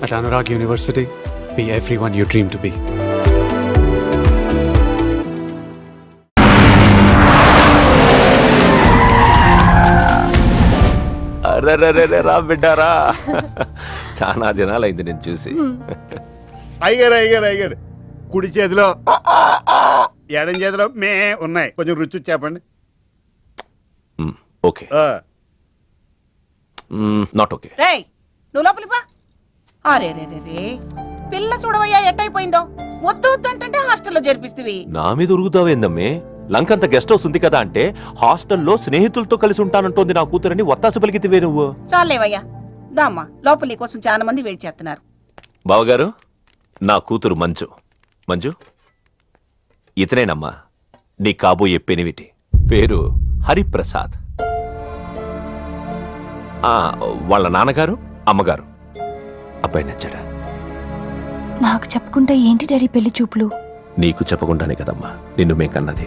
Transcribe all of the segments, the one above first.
At Anurag University, be everyone you dream to be. అరే రా బిడ్డారా, చాలా దినాలైంది నేను చూసి. అయ్యారు కుడి చేతిలో ఎడం చేతిలో మే ఉన్నాయి, కొంచెం రుచి చెప్పండి. Okay, not okay. రేయ్ నువ్వు లోపలికి పా. అరే రే రే రే పిల్ల చూడవయ్యా ఎట్టయిపోయిందో. వద్దు వద్దు అంటే హాస్టల్లో చేర్పిస్తేవి. నా మీద ఉరుగుతావేందమ్మే? లంకంత గెస్ట్ హౌస్ ఉంది కదా అంటే హాస్టల్లో స్నేహితులతో కలిసి ఉంటానంటోంది నా కూతురని వత్తాసు పలికితివే నువ్వు. చాలేవయ్యా, దామ్మా లోపల నీ కోసం చాలా మంది వెయిట్ చేస్తున్నారు. బావగారు, నా కూతురు మంజు. మంజు, ఇతనేనమ్మా నీ కాబోయే పెనివిటి. పేరు హరిప్రసాద్. వాళ్ళ నాన్నగారు అమ్మగారు. అబ్బాయి నచ్చాడా? నాకు చెప్పుకుంటే ఏంటి డాడీ పెళ్లి చూపులు? నీకు చెప్పకుండానే కదమ్మా నిన్ను మేకన్నది.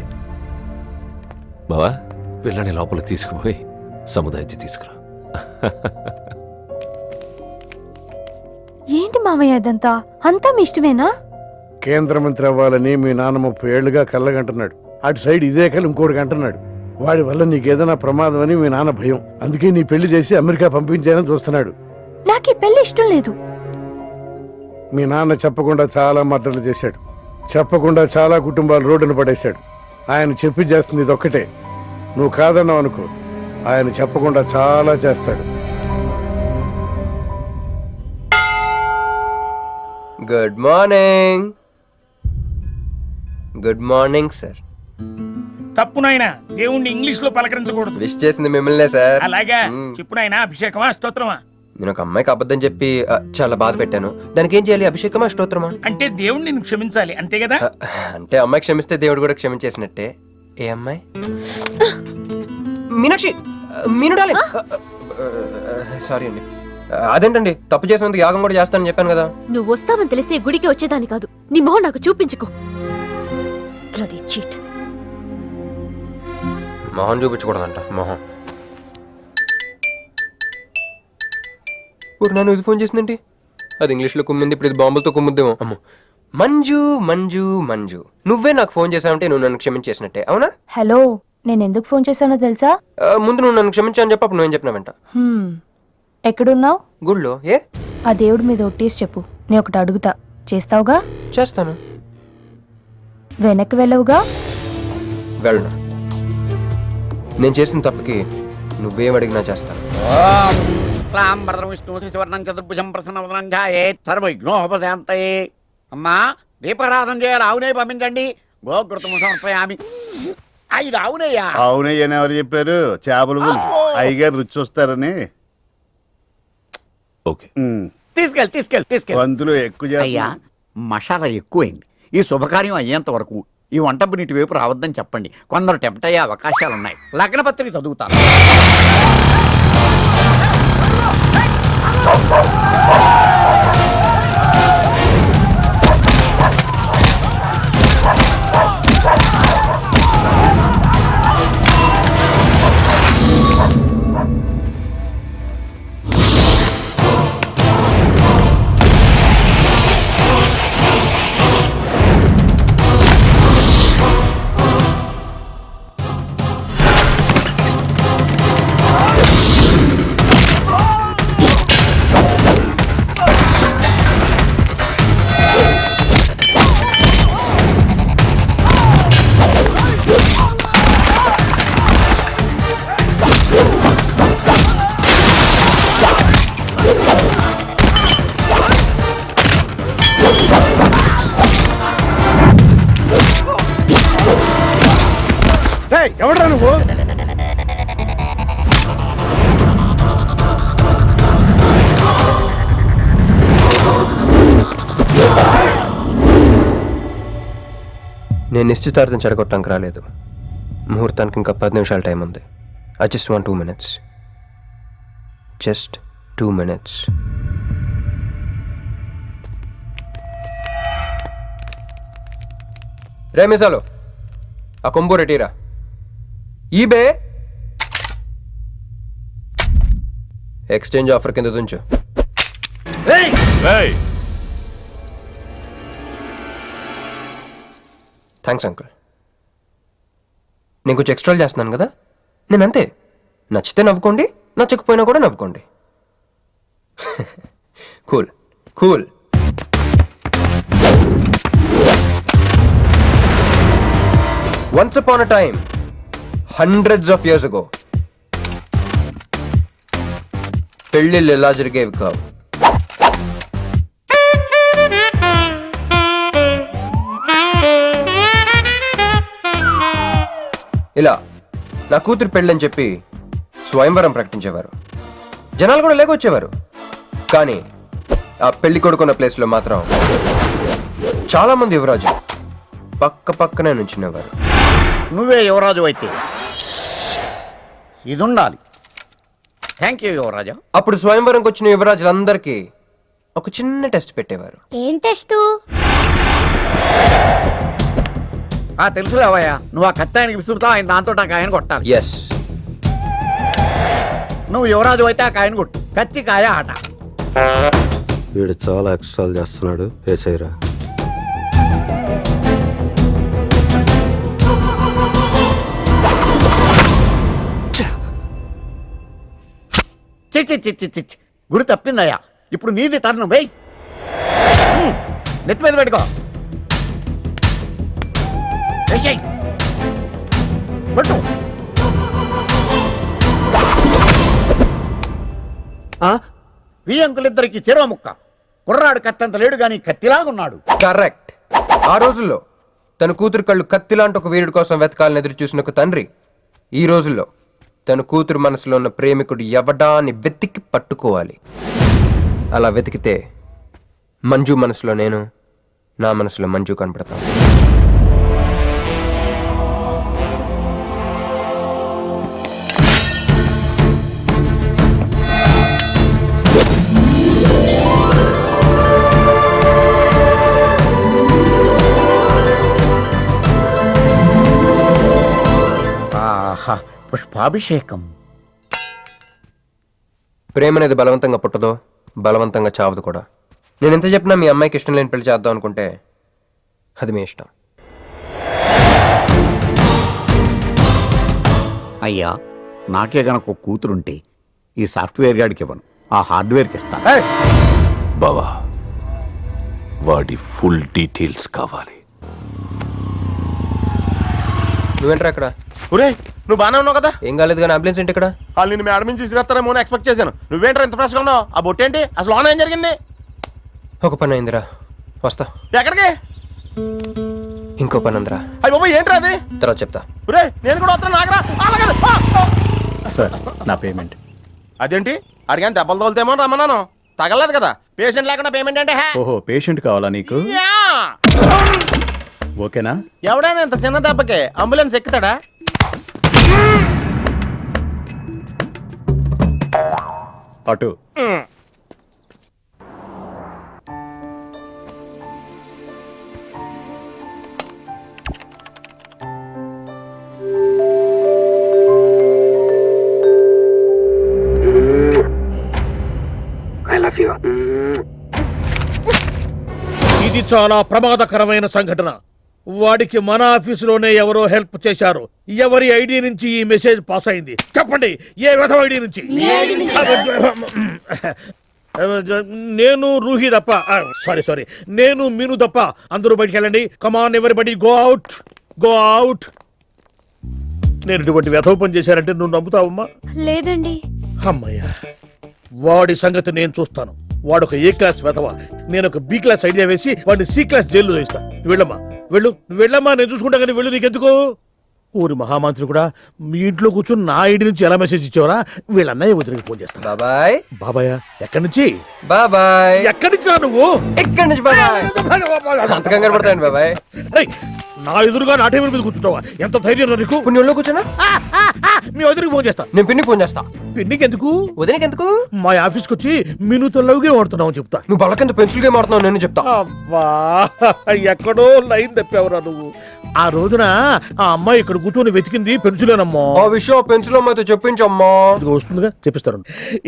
బావా, పిల్లని లోపల తీసుకుపోయి సముదాయించి తీసుకురా. ఏంటి మామయ్య ఇదంతా? అంతా మీ ఇష్టమేనా? కేంద్ర మంత్రి అవ్వాలని మీ నాన్న 30 ఏళ్లుగా కళ్ళగంటున్నాడు. అటు సైడ్ ఇదే కళ్ళు ఇంకోటికి అంటున్నాడు. వాడి వల్ల నీకేదైనా ప్రమాదం అని మీ నాన్న భయం. అందుకే నీ పెళ్లి చేసి అమెరికా పంపించాలని చూస్తున్నాడు. నాకు ఈ పెళ్లి ఇష్టం లేదు. మీ నాన్న చెప్పకుండా చాలా మర్డర్లు చేశాడు. చెప్పకుండా చాలా కుటుంబాలు రోడ్డున పడేశాడు. ఆయన చెప్పి చేస్తుంది ఇదొక్కటే. నువ్వు కాదన్నావు అనుకో, ఆయన చెప్పకుండా చాలా చేస్తాడు. Good morning. Good morning sir. తప్పు నాయనా, దేవుణ్ణి ఇంగ్లీష్ లో పలకరించకూడదు. విష్ చేసింది మిమ్మల్నే సార్. అలాగా చెప్పు నాయనా. అభిషేకమా స్తోత్రమా? నేను ఒక అమ్మాయికి అబద్ధం చెప్పి చాలా బాధ పెట్టాను. దానికి ఏం చేయాలి? అభిషేకమా స్తోత్రమా? అంటే దేవుణ్ణి నిన్ను క్షమించాలి అంతే కదా? అంటే అమ్మాయి క్షమిస్తే దేవుడు కూడా క్షమించేసినట్టే. ఏ అమ్మాయి? మీనాక్షి, మీను డార్లింగ్. సారీ అండి. అదేంటండి, తప్పు చేసినందుకు యాగం కూడా చేస్తానని చెప్పాను కదా. నువ్వు వస్తావని తెలిస్తే గుడికి వచ్చేదాన్ని కాదు. నీ మొహం నాకు చూపించుకో. Bloody cheat. మొహం చూపించకూడదంట. మొహం. నన్ను ఇది ఫోన్ చేసిందేంటి? అది ఇంగ్లీష్లో కుమ్మింది, ఇప్పుడు ఇది బాంబులతో కుమ్ముద్దేమో. అమ్మో. మంజు మంజు మంజు, నువ్వే నాకు ఫోన్ చేసావంటే నువ్వు నన్ను క్షమించేసినట్టే, అవునా? హలో, నేను ఎందుకు ఫోన్ చేశానో తెలుసా? ముందు నువ్వు నన్ను క్షమించాను చెప్పు, అప్పుడు నువ్వేం చెప్పినావంట. ఎక్కడున్నావు? గుళ్ళో. ఏ? ఆ దేవుడి మీద ఒట్టేసి చెప్పు. నేను ఒకటి అడుగుతా, చేస్తావుగా? చేస్తాను. వెనక్కి వెళ్ళవుగా? వెళ్ళను. నేను చేసిన తప్పుకి నువ్వేం అడిగినా చేస్తాను. అమ్మా, దీపారాధన చేయాలి. ఆవునే పంపించండి. గోకృతము సమర్పయామి. 5 ఆవునయ్యా. ఆవునయ్యని ఎవరు చెప్పారు? చేపలు అయ్యగారు రుచి చూస్తారని. ఓకే, తీసుకెళ్ళి వంతులు ఎక్కువ. అయ్యా, మసాలా ఎక్కువైంది. ఈ శుభకార్యం అయ్యేంత వరకు ఈ వంట నీటి వైపు రావద్దని చెప్పండి. కొందరు టెంప్ట్ అయ్యే అవకాశాలు ఉన్నాయి. లగ్న పత్రిక చదువుతాను. ఎవడ్రా నువ్వు? నేను నిశ్చితార్థం చెడగొట్టడానికి రాలేదు. ముహూర్తానికి ఇంకా 10 నిమిషాల టైం ఉంది. I just want 2 minutes. Just 2 minutes. రే మిసాలో, ఆ కొంబు రెటీరా. ఈబే ఎక్స్చేంజ్ ఆఫర్ కింద తుంచు. Thanks uncle. నేను కొంచెం ఎక్స్ట్రా చేస్తున్నాను కదా, నేను అంతే. నచ్చితే నవ్వుకోండి, నచ్చకపోయినా కూడా నవ్వుకోండి. Cool cool. Once upon a time, hundreds of years ago, పెళ్ళిళ్ళు ఎలా జరిగేవి కావు. ఇలా నా కూతురు పెళ్ళని చెప్పి స్వయంవరం ప్రకటించేవారు. జనాలు కూడా లేకొచ్చేవారు. కానీ ఆ పెళ్లి కొడుకున్న ప్లేస్లో మాత్రం చాలా మంది యువరాజు పక్క పక్కనే నుంచునేవారు. నువ్వే యువరాజు అయితే ఇది ఉండాలి. థ్యాంక్ యూ యువరాజా. అప్పుడు స్వయంవరంకి వచ్చిన యువరాజులందరికీ ఒక చిన్న టెస్ట్ పెట్టేవారు. ఏం టెస్టు? తెలుసులేవయ్యా, నువ్వు ఆ కత్తాయనికి విసురుతావు, ఆయన దాంతో ఆ కాయను కొట్టాలి. ఎస్. నువ్వు యువరాజు అయితే ఆ కాయను కొట్టు. కత్తి కాయ ఆట. వీడు చాలా ఎక్స్ట్రాలు చేస్తున్నాడు. వేసేయరా. చిచ్చి గురి తప్పిందయ్యా. ఇప్పుడు నీది టర్న్. వెయ్, నెత్తి మీద పెట్టుకో. వేసేయ్, పట్టు. ఈ అంకులిద్దరికి చెరవ ముక్క. కుర్రాడు కత్తంత లేడు గాని కత్తిలాగున్నాడు. కరెక్ట్. ఆ రోజుల్లో తన కూతురు కళ్ళు కత్తిలాంటి ఒక వీరుడి కోసం వెతకాలని ఎదురు చూసిన ఒక తండ్రి ఈ రోజుల్లో తన కూతురు మనసులో ఉన్న ప్రేమికుడు ఎవడా అని వెతికి పట్టుకోవాలి. అలా వెతికితే మంజు మనసులో నేను, నా మనసులో మంజు కనపడతాను. పుష్పాభిషేకం. ప్రేమ అనేది బలవంతంగా పుట్టదో, బలవంతంగా చావదు కూడా. నేను ఎంత చెప్పినా మీ అమ్మాయికి ఇష్టం లేని పెళ్లి చేద్దాం అనుకుంటే అది మీ ఇష్టం. అయ్యా, నాకే గనక ఒక కూతురుంటే ఈ సాఫ్ట్వేర్ గాడికి ఇవ్వను, ఆ హార్డ్వేర్కి ఇస్తా. బావా, వాడి ఫుల్ డీటెయిల్స్ కావాలి. నువ్వేంట్రా అక్కడ? ఒరే, నువ్వు బాగానే ఉన్నావు కదా? ఏం కాలేదు కానీ అంబులెన్స్ ఏంటి ఇక్కడ? వాళ్ళు నిన్ను మేడం నుంచి తీసుకురేస్తారేమో అని ఎక్స్పెక్ట్ చేశాను. నువ్వేంట్రా ఇంత ఫ్రెష్గా ఉన్నావు? ఆ బొట్టేంటి అసలు? ఆన్ ఏం జరిగింది? ఒక పని అయిందిరా, వస్తా. ఎక్కడికి? ఇంకో పని ఉందిరా. అయ్యి బాబు, ఏంట్రా అది? తర్వాత చెప్తా. ఒరే, నేను కూడా వస్తాను. నాగరా సార్, నా పేమెంట్. అదేంటి అడిగాను? దెబ్బలు తోలుతేమో రమ్మన్నాను. తగలలేదు కదా. పేషెంట్ లేకుండా పేమెంట్ అంటే? ఓహో, పేషెంట్ కావాలా నీకు? ఓకేనా? ఎవడైనా ఇంత చిన్న దెబ్బకి అంబులెన్స్ ఎక్కుతాడా? అటు. ఇది చాలా ప్రమాదకరమైన సంఘటన. వాడికి మన ఆఫీసులోనే ఎవరో హెల్ప్ చేశారు. ఎవరి ఐడి నుంచి ఈ మెసేజ్ పాస్ అయింది? చెప్పండి, ఏ విధం ఐడి నుంచి? నేను రూహి తప్ప, సారీ, నేను మీను తప్ప అందరూ బయటికి వెళ్ళండి. Come on everybody, go out, go out. నేను ఇటువంటి వ్యధవ పని చేశానంటే నువ్వు నమ్ముతావమ్మా? లేదండి. అమ్మయ్యా, వాడి సంగతి నేను చూస్తాను. వాడు ఒక ఏ క్లాస్ వెధవ, నేను ఒక బి క్లాస్ ఐడియా వేసి వాడిని సి క్లాస్ జైల్లో వేస్తా. వెళ్ళమ్మా, వెళ్ళమ్మా, నేను చూసుకుంటా. కానీ వెళ్ళు, నీకెందుకు? ఊరి మహామంత్రి కూడా మీ ఇంట్లో కూర్చొని నా ఐడి నుంచి ఎలా మెసేజ్ ఇచ్చేవరా? వీళ్ళ అన్నయ్య వదిలికి ఫోన్ చేస్తా. బాబాయ్. బాబాయ్ ఎక్కడి నుంచి? బాబాయ్. ఎక్కడి నుంచి రా నువ్వు? ఇక్కడి నుంచి బాబాయ్. అంత కంగారు పడతాయండి బాబాయ్. రేయ్, నా ఎదురుగా నా టేబుల్ మీద కూర్చుంటావా? ఎంత ధైర్యం రా నీకు? ఇప్పుడు ఒళ్ళో కూర్చున్నా మీ వదిలికి ఫోన్ చేస్తా. నేను పిన్ని ఫోన్ చేస్తా. పిన్నికి ఎందుకు? వదినకి ఎందుకు? మా ఆఫీస్కి వచ్చి మీనుతో లవ్గే వాడుతున్నావు చెప్తా. నువ్వు బలకంత పెన్సిల్ గేమ్ ఆడుతున్నావు నేను చెప్తా. అబ్బా, ఎక్కడో లైన్ తప్పావురా నువ్వు. ఆ రోజున ఆ అమ్మాయి ఇక్కడ కూర్చొని వెతికింది పెన్సిలేనమ్మా. ఆ విషయం పెన్సిల్ అమ్మాయితో చెప్పించమ్మా. ఇదిగో వస్తుందిగా, చెప్పిస్తాను.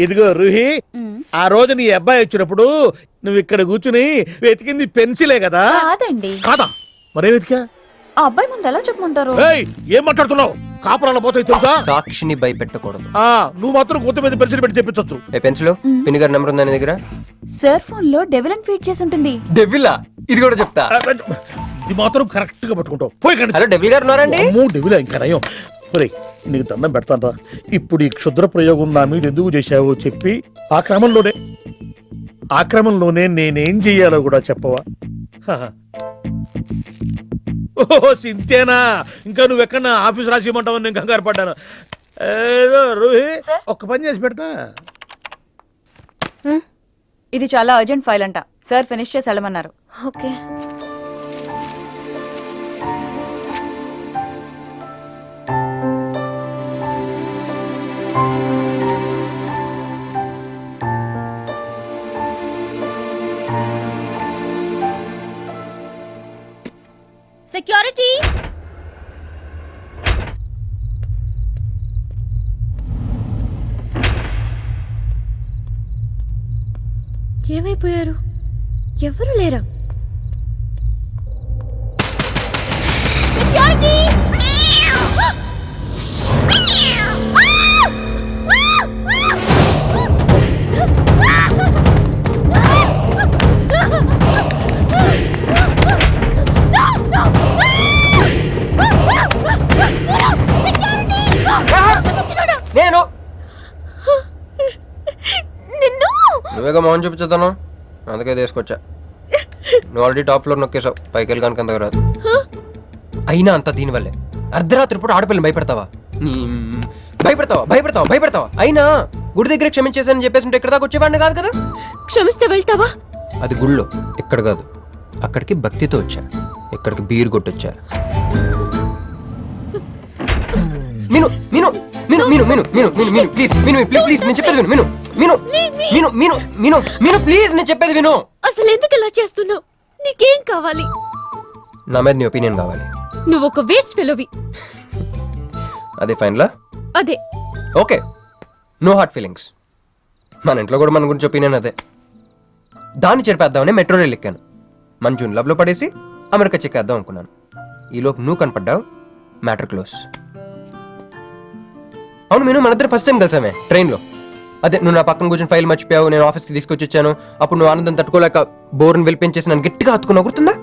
ఇదిగో రూహి, ఆ రోజు నీ అబ్బాయి వచ్చినప్పుడు నువ్వు ఇక్కడ కూర్చుని వెతికింది పెన్సిలే కదా? కాదండి. కాదా? మరే వెతికా? ఆ అబ్బాయి ముందు ఎలా చెప్పమంటారు? ఏయ్, ఏం మాట్లాడుతున్నావు? కాపురాల పోతాయి తెలుసా? సాక్షిని భయపెట్టకూడదు. నువ్వు మాత్రం కొత్త మీద పెన్సిల్ పెట్టి చెప్పించొచ్చు. ఏ పెన్సిల్ పిన్ని గారి నెంబర్ ఉందా నీ దగ్గర? సార్ ఫోన్ లో డెవిల్ అని ఫీడ్ చేసి ఉంటుంది. డెవిలా? ఇది కూడా చెప్తా. ఇది మాత్రం కరెక్ట్ గా పట్టుకుంటావు. పోయి కానీ. హలో డెవిల్ గారు ఉన్నారండి? డెవిలా ఇంకా నయం. ఒరేయ్, నీకు దండం పెడతానరా. ఇప్పుడు ఈ క్షుద్ర ప్రయోగం నా మీద ఎందుకు చేశావో చెప్పి ఆ క్రమంలోనే నేనేం చెయ్యాలో కూడా చెప్పవా? ఓహో, సింతేనా? ఇంకా నువ్వెక్కడ ఆఫీస్ రాసి ఇవ్వమంటావు? నేను కంగారు పడ్డాను. ఏదో రూహి, ఒక్క పని చేసి పెడతా. ఇది చాలా అర్జెంట్ ఫైల్ అంట. సార్ ఫినిష్ చేసి వెళ్ళమన్నారు. ఓకే. సెక్యూరిటీ. ఏమైపోయారు? ఎవరు లేరా? సెక్యూరిటీ. నేను నిన్ను నువ్వేగా మోహన్ చూపించుతాను, అందుకే తీసుకొచ్చా. నువ్వు ఆల్రెడీ టాప్ ఫ్లోర్ నొక్కేసావు, పైకి వెళ్ళి కనుక అంతకు రాదు. అయినా అంత దీనివల్లే అర్ధరాత్రి పూట ఆడపిల్లని భయపెడతావా? భయపెడతావా? అయినా గుడి దగ్గర క్షమించేసానని చెప్పేసి ఇక్కడ దాకా వచ్చేవాడిని కాదు కదా. క్షమిస్తే వెళ్తావా? అది గుళ్ళో, ఇక్కడ కాదు. అక్కడికి భక్తితో వచ్చా, ఇక్కడికి బీరు కొట్టొచ్చా. మీను మీను మీను మీను మీను మీను మీను మీను ప్లీజ్ మీను ప్లీజ్ నేను చెప్పేది విను. మీను మీను మీను మీను మీను ప్లీజ్ నేను చెప్పేది విను. అసలు ఎందుకు ఇలా చేస్తున్నావు? నీకేం కావాలి? నా మీద నీ ఒపీనియన్ కావాలి. నువ్వు ఒక వేస్ట్ ఫెలోవి. అదే ఫైన్లా? అదే. Okay, no hard feelings. మన ఇంట్లో కూడా మన గురించి ఒపీనియన్ అదే. దాన్ని చెరిపేద్దామని మెట్రో రైల్ ఎక్కాను. మంజుని లవ్లో పడేసి అమెరికా చెక్కేద్దాం అనుకున్నాను. ఈలోపు నువ్వు కనపడ్డావు, మ్యాటర్ క్లోజ్. అవును మీను, మన ఇద్దరు ఫస్ట్ టైం కలిసామే ట్రైన్లో. అదే నువ్వు నా పక్కన కూర్చొని ఫైల్ మర్చిపోయావు, నేను ఆఫీస్కి తీసుకొచ్చి వచ్చాను. అప్పుడు నువ్వు ఆనందం తట్టుకోలేక బోర్ని వెలిపించేసి నన్ను గట్టిగా హత్తుకున్నావు, గుర్తుందా?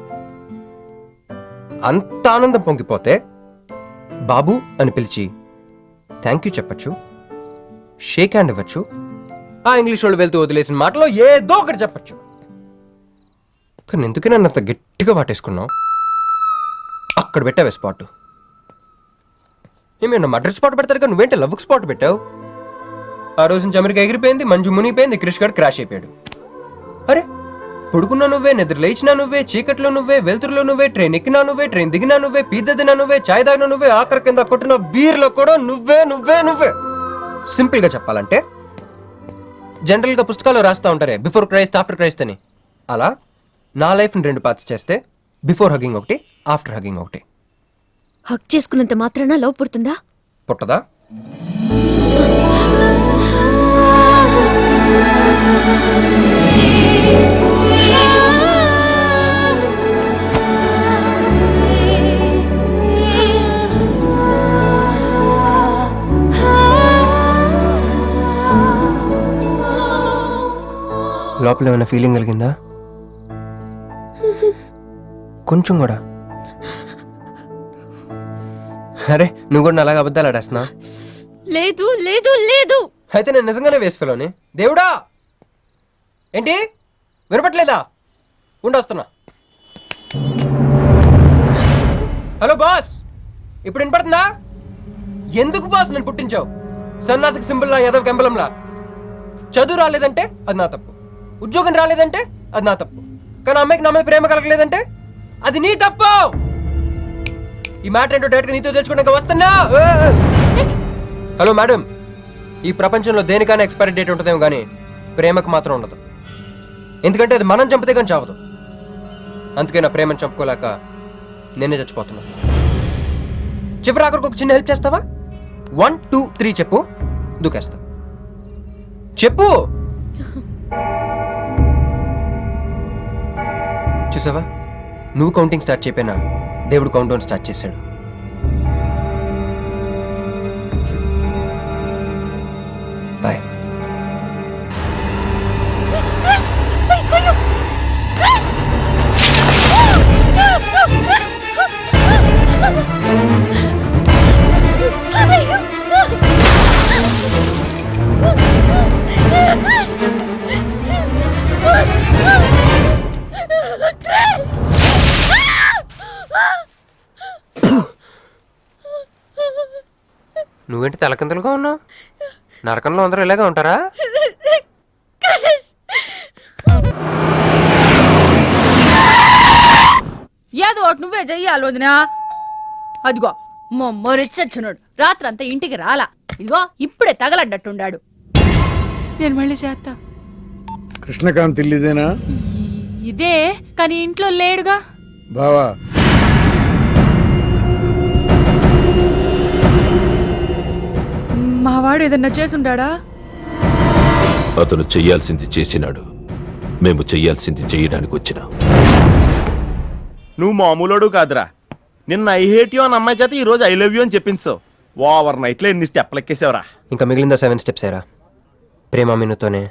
అంత ఆనందం పొంగిపోతే బాబు అని పిలిచి థ్యాంక్ యూ చెప్పచ్చు, షేక్ హ్యాండ్ ఇవ్వచ్చు, ఆ ఇంగ్లీష్ వాళ్ళు వెళ్తూ వదిలేసిన మాటలో ఏదో ఒకటి చెప్పచ్చు. కానీ ఎందుకే నన్ను అంత గట్టిగా పాటేసుకున్నావు? అక్కడ పెట్టావే స్పాట్. ఏమేనా మడ్రస్ స్పాట్ పెడతారు కదా, నువ్వేంటి లవ్కి స్పాట్ పెట్టావు? ఆ రోజు నుంచి అమెరికా ఎగిరిపోయింది, మంజు మునిగిపోయింది, క్రిష్ గారు క్రాష్ అయిపోయాడు. అరే పడుకున్నా నువ్వే, నిద్ర లేచినా నువ్వే, చీకట్లో నువ్వే, వెలుతురులో నువ్వే, ట్రైన్ ఎక్కినా నువ్వే, ట్రైన్ దిగినా నువ్వే, పిజ్జా తినా నువ్వే, చాయ్ తాగినా నువ్వే, ఆఖరి కింద కొట్టిన బీర్లో కూడా నువ్వే నువ్వే నువ్వే. సింపుల్ గా చెప్పాలంటే జనరల్ గా పుస్తకాలు రాస్తా ఉంటారే బిఫోర్ క్రైస్ట్ ఆఫ్టర్ క్రైస్ట్ అని, అలా నా లైఫ్ ని 2 పార్ట్స్ చేస్తే బిఫోర్ హగింగ్ ఒకటి, ఆఫ్టర్ హగింగ్ ఒకటి. హక్ చేసుకున్నంత మాత్రాన లవ్ పుడుతుందా? పుట్టదా? లోపల ఏమైనా ఫీలింగ్ కలిగిందా? కొంచెం కూడా? అరే నువ్వు కూడా అలాగ అబద్ధాలు ఆడేస్తున్నా? లేదు లేదు లేదు. అయితే నేను నిజంగానే వేసుకెళ్ళని. దేవుడా, ఏంటి వినపట్లేదా? ఉండొస్తున్నా. హలో బాస్, ఇప్పుడు వినపడుతుందా? ఎందుకు బాస్ నన్ను పుట్టించావు? సన్నాసికి సింబల్లా, యాదవ్ కెంబలంలా. చదువు రాలేదంటే అది నా తప్పు, ఉద్యోగం రాలేదంటే అది నా తప్పు, కానీ అమ్మాయికి నా మీద ప్రేమ కలగలేదంటే అది నీ తప్పు. ఈ మ్యాటర్ ఏంటో డైరెక్ట్గా నీతో తెలుసుకోవడానికి వస్తున్నా. హలో మేడం, ఈ ప్రపంచంలో దేనికైనా ఎక్స్పైరీ డేట్ ఉంటుందేమో కానీ ప్రేమకు మాత్రం ఉండదు. ఎందుకంటే అది మనం చంపితే కానీ చావదు. అందుకే నా ప్రేమను చంపుకోలేక నేనే చచ్చిపోతున్నా. చివరి ఆఖరికి ఒక చిన్న హెల్ప్ చేస్తావా? 1 2 3 చెప్పు, దూకేస్తా. చెప్పు. చూసావా, నువ్వు కౌంటింగ్ స్టార్ట్ చెప్పినా దేవుడు కౌంట్ డౌన్ స్టార్ట్ చేశాడు. బాయ్. నువ్వేంటి తలకిందులుగా ఉన్నావు? నరకంలో అందరూ ఇలాగే ఉంటారా? ఏదో ఒకటి నువ్వే చెయ్యాలి వదినా. అదిగో మొమ్మరిచ్చచ్చున్నాడు, రాత్రంతా ఇంటికి రాలా. ఇదిగో ఇప్పుడే తగలడ్డట్టుండాడు. నేను మళ్ళీ చేస్తా. కృష్ణకాంత్ ఇల్లుదేనా? ఇదే, కానీ ఇంట్లో లేడుగా. బావా, మావాడు ఏదన్నా చేసుండాడా? అతను చెయ్యాల్సింది చేసినాడు, మేము చెయ్యాల్సింది చేయడానికి వచ్చినాం. నువ్వు మామూలోడు కాదురా. నిన్న ఐ హేట్ యూ అని అమ్మాయి చేత ఈ రోజు ఐ లవ్ యూ అని చెప్పించావు. ఓవర్ నైట్లో ఎన్ని స్టెప్లు ఎక్కేసావురా. ఇంకా మిగిలిందా 7 స్టెప్స్ ఏరా? ప్రేమ మీనుతోనే,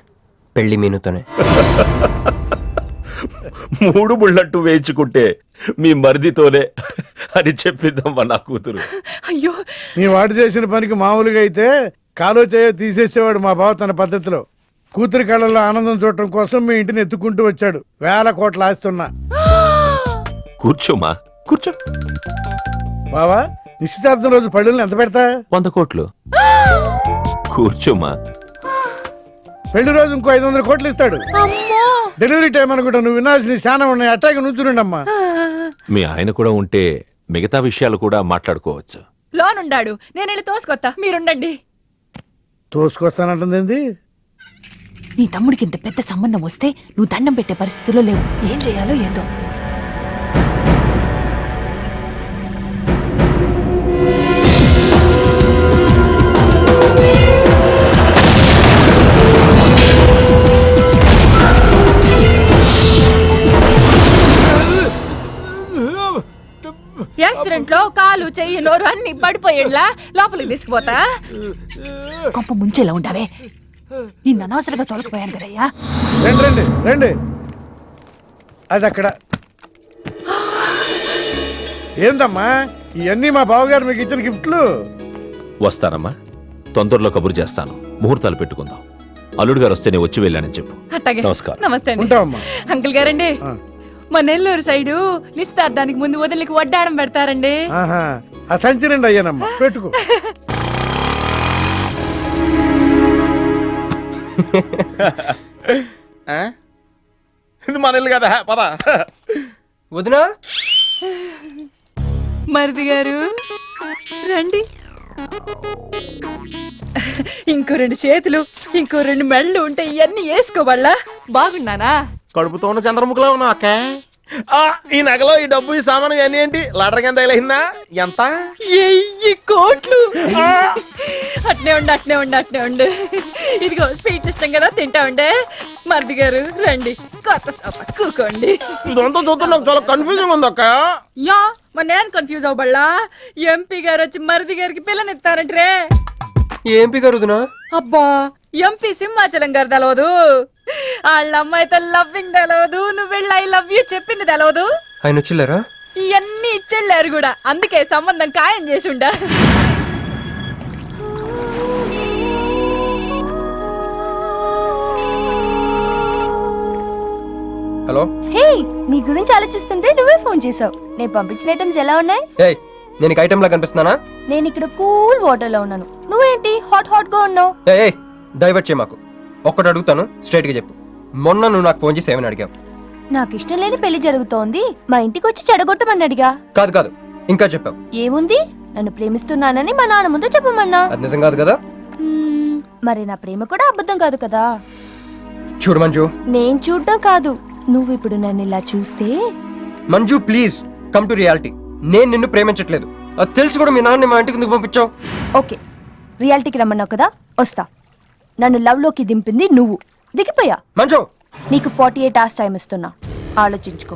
పెళ్లి మీనుతోనే. 3 బుల్లట్టు వేయించుకుంటే మీ మరిదితోనే అని చెప్పిద్దామా నా కూతురు. అయ్యో, నీ వాడు చేసిన పనికి మామూలుగా అయితే కాలో చేయ తీసేసేవాడు మా బావ తన పద్ధతిలో. కూతురి కళ్ళల్లో ఆనందం చూడటం కోసం మీ ఇంటిని ఎత్తుకుంటూ వచ్చాడు. 1000 కోట్లు ఆస్తున్నా. కూర్చోమా, కూర్చో. బావా, నిశ్చితార్థం రోజు పళ్ళుల్ని ఎంత పెడతా? 100 కోట్లు. కూర్చోమా. పెళ్లి రోజు ఇంకో 500 కోట్లు ఇస్తాడు. డెలివరీ టైం అనుకుంటా. నువ్వు వినాల్సిన చాలా ఉన్నాయి. అట్టాగే నుంచుండమ్మా. మీ ఆయన కూడా ఉంటే మిగతా విషయాలు కూడా మాట్లాడుకోవచ్చు. లోనుండాడు, నేను వెళ్ళి తోసుకొత్తా, మీరుండండి. తోసుకొస్తానంటుంది ఏంది? నీ తమ్ముడికి ఇంత పెద్ద సంబంధం వస్తే నువ్వు దండం పెట్టే పరిస్థితిలో లేవు. ఏం చేయాలో ఏందో. యాక్సిడెంట్ లో కాలు, చెయ్యి, నోరు అన్ని పడిపోయేలా లోపలికి తీసుకుపోతా. కొంప ముంచేలా ఉండవే. నిన్ను అనవసరంగా తొలగిపోయాను కదయ్యా. రండి రండి రండి. అది అక్కడ. ఏందమ్మా ఇవన్నీ మా బావగారు మీకు ఇచ్చిన గిఫ్ట్లు? వస్తానమ్మా, తొందరలో కబురు చేస్తాను. ముహూర్తాలు పెట్టుకుందాం. అల్లుడు గారు వస్తే నేను వచ్చి వెళ్ళానని చెప్పు. అట్టాగే. నమస్కారం. నమస్తే అండి. ఉంటావమ్మా. అంకుల్ గారండి, మా నెల్లూరు సైడు నిస్తార్థానికి ముందు వదిలికి వడ్డాడం పెడతారండి. ఆహా, ఆ సంచి నిండి అయ్యానమ్మా, పెట్టుకో. ఇది మన ఇల్లు కదా, పద. వదినా, మరిది గారు రండి. ఇంకో 2 చేతులు, ఇంకో 2 మెళ్ళు ఉంటే ఇవన్నీ వేసుకోవాలా? బాగున్నానా? కడుపుతో ఉన్న చంద్రముఖిలో ఉన్నావు అక్క. ఈ నగలో ఈ డబ్బు ఈ సామాను ఇవన్నీ ఏంటి? లాటరీ కింద తగిలిందా? ఎంత? 1000 కోట్లు. అట్నే ఉండు, అట్నే ఉండు, అట్నే ఉండు. ఇదిగో స్వీట్ ఇష్టం కదా, తింటా ఉండే. మరిది గారు రండి, కొత్త సోఫా కూకోండి. ఇదంతా చూస్తే నాకు చాలా కన్ఫ్యూజింగ్ ఉంది అక్క. యా, మరి నేను కన్ఫ్యూజ్ అవ్వబల్లా. ఎంపీ గారు వచ్చి మరిది గారికి పిల్లనిస్తారంటే. ఏంపి గారు వదినా? అబ్బా, ఎంపీ సింహాచలం గారు తెలవదు, వాళ్ళ అమ్మాయితో లవ్వింగ్ తెలవదు, నువ్వు వెళ్ళి ఐ లవ్ యూ చెప్పింది తెలవదు. ఆయన వచ్చిల్లారా? ఇవన్నీ ఇచ్చెళ్ళారు కూడా, అందుకే సంబంధం ఖాయం చేసి ఉండా. హలో. హే, నీ గురించి ఆలోచిస్తుంటే నువ్వే ఫోన్ చేసావు. నేను పంపించిన ఐటమ్స్ ఎలా ఉన్నాయి? ఏయ్, నేను ఐటమ్ లా కనిపిస్తున్నానా? నేను ఇక్కడ కూల్ వాటర్ లో ఉన్నాను, నువ్వేంటి హాట్ గా ఉన్నావు? ఏయ్, డైవర్ట్ చేయ మాకు. ఒక్కటి అడుగుతాను, స్ట్రైట్ గా చెప్పు. మొన్న నువ్వు నాకు ఫోన్ చేసి ఏమని అడిగావు? నాకు ఇష్టం లేని పెళ్లి జరుగుతోంది, మా ఇంటికి వచ్చి చెడగొట్టమని అడిగా. కాదు కాదు, ఇంకా చెప్పావు. ఏముంది, నన్ను ప్రేమిస్తున్నానని మా నాన్న ముందు చెప్పమన్నా. అది నిజం కాదు కదా? మరి నా ప్రేమ కూడా అబద్ధం కాదు కదా. చూడు మంజు. నేను చూడటం కాదు, నువ్వు ఇప్పుడు నన్ను ఇలా చూస్తే. Manju please come to reality. నేను నిన్ను ప్రేమించట్లేదు. అది తెలిసి కూడా మీ నాన్న మా ఇంటికి ఎందుకు పంపించావు? ఓకే, రియాలిటీకి రమ్మన్నావు కదా, వస్తా. నన్ను లవ్లోకి దింపింది నువ్వు, దిగిపోయా. మంజు నీకు 48 hours టైం ఇస్తున్నా, ఆలోచించుకో.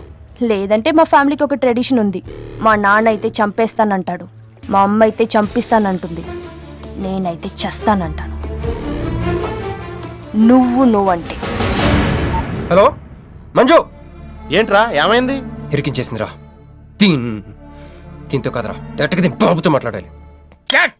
లేదంటే మా ఫ్యామిలీకి ఒక ట్రెడిషన్ ఉంది. మా నాన్న అయితే చంపేస్తానంటాడు, మా అమ్మ అయితే చంపిస్తానంటుంది, నేనైతే చస్తానంటాను. నువ్వంటే. హలో మంజు. ఏంట్రా ఏమైంది? ఇరికించేసిందిరా. దీంతో కదరా, డైరెక్ట్గా దీని బాబుతో మాట్లాడాలి.